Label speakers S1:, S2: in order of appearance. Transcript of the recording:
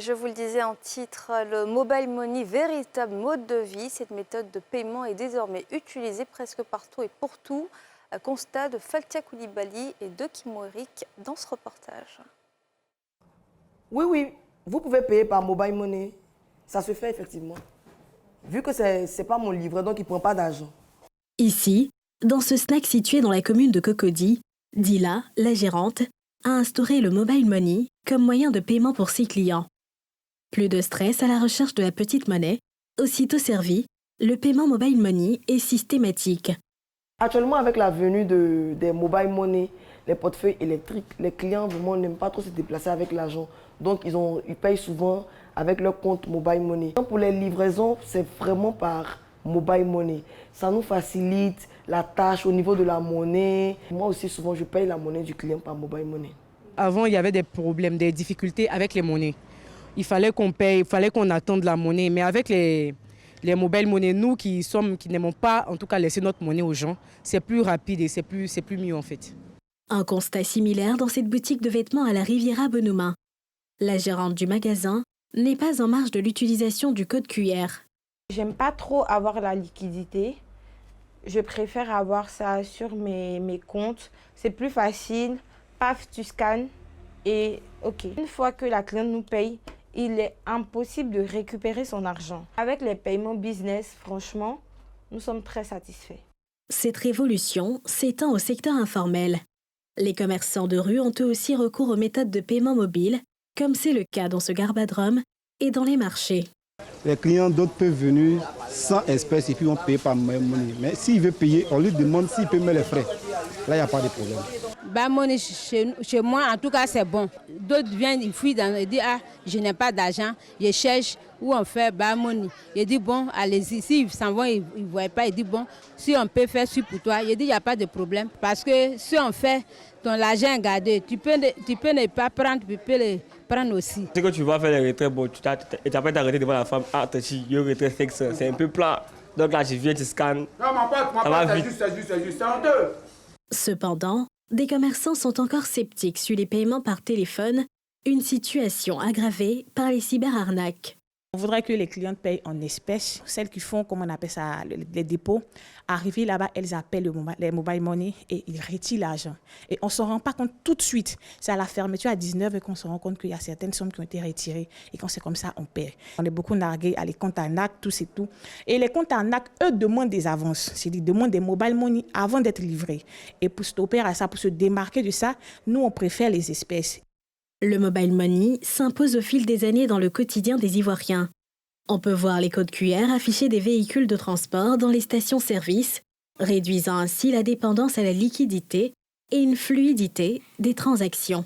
S1: je vous le disais en titre, le mobile money, véritable mode de vie. Cette méthode de paiement est désormais utilisée presque partout et pour tout. Constat de Faltia Koulibaly et de Kimorik dans ce reportage.
S2: Oui, vous pouvez payer par mobile money. Ça se fait effectivement. Vu que ce n'est pas mon livret, donc il ne prend pas d'argent.
S3: Ici, dans ce snack situé dans la commune de Cocody, Dila, la gérante, a instauré le mobile money comme moyen de paiement pour ses clients. Plus de stress à la recherche de la petite monnaie, aussitôt servi, le paiement mobile money est systématique.
S2: Actuellement, avec la venue des mobile money, les portefeuilles électriques, les clients vraiment n'aiment pas trop se déplacer avec l'argent. Donc, ils payent souvent avec leur compte mobile money. Pour les livraisons, c'est vraiment par mobile money. Ça nous facilite la tâche au niveau de la monnaie. Moi aussi, souvent, je paye la monnaie du client par mobile money.
S4: Avant, il y avait des problèmes, des difficultés avec les monnaies. Il fallait qu'on paye, il fallait qu'on attende la monnaie. Mais avec les mobile money, nous qui n'aimons pas, en tout cas, laisser notre monnaie aux gens, c'est plus rapide et c'est plus mieux en fait.
S3: Un constat similaire dans cette boutique de vêtements à la Riviera Benouma. La gérante du magasin n'est pas en marge de l'utilisation du code QR.
S5: J'aime pas trop avoir la liquidité. Je préfère avoir ça sur mes comptes. C'est plus facile. Paf, tu scannes et OK. Une fois que la cliente nous paye, il est impossible de récupérer son argent. Avec les paiements business, franchement, nous sommes très satisfaits.
S3: Cette révolution s'étend au secteur informel. Les commerçants de rue ont eux aussi recours aux méthodes de paiement mobile, comme c'est le cas dans ce Garbadrum et dans les marchés.
S6: Les clients d'autres peuvent venir sans espèces et puis vont payer par monnaie. Mais s'il veut payer, on lui demande s'il peut mettre les frais. Là, il n'y a pas de problème.
S7: Money, chez moi, en tout cas, c'est bon. D'autres viennent, ils fuient, ils disent, ah, je n'ai pas d'argent, je cherche où on fait money. Je dis, bon, allez-y. S'ils s'en vont, ils ne voient pas, ils disent, bon, si on peut faire sur pour toi, je dis, il n'y a pas de problème. Parce que si on fait, ton argent est gardé, tu peux ne pas prendre, tu peux le prendre aussi.
S8: C'est que tu vas faire les retraits, bon, tu t'appelles t'arrêter devant la femme, ah, il y a un retrait fixe, c'est un peu plat. Donc là, je viens, tu scannes. Non,
S9: c'est juste, c'est honteux.
S3: Cependant, des commerçants sont encore sceptiques sur les paiements par téléphone, une situation aggravée par les cyberarnaques.
S10: On voudrait que les clientes payent en espèces. Celles qui font, comme on appelle ça, les dépôts. Arrivées là-bas, elles appellent les mobile money et ils retirent l'argent. Et on ne s'en rend pas compte tout de suite. C'est à la fermeture à 19h qu'on se rend compte qu'il y a certaines sommes qui ont été retirées. Et quand c'est comme ça, on perd. On est beaucoup nargués à les comptes arnaques, tout c'est tout. Et les comptes arnaques, eux, demandent des avances. C'est-à-dire, ils demandent des mobile money avant d'être livrés. Et pour stopper à ça, pour se démarquer de ça, nous, on préfère les espèces.
S3: Le mobile money s'impose au fil des années dans le quotidien des Ivoiriens. On peut voir les codes QR afficher des véhicules de transport dans les stations-service, réduisant ainsi la dépendance à la liquidité et une fluidité des transactions.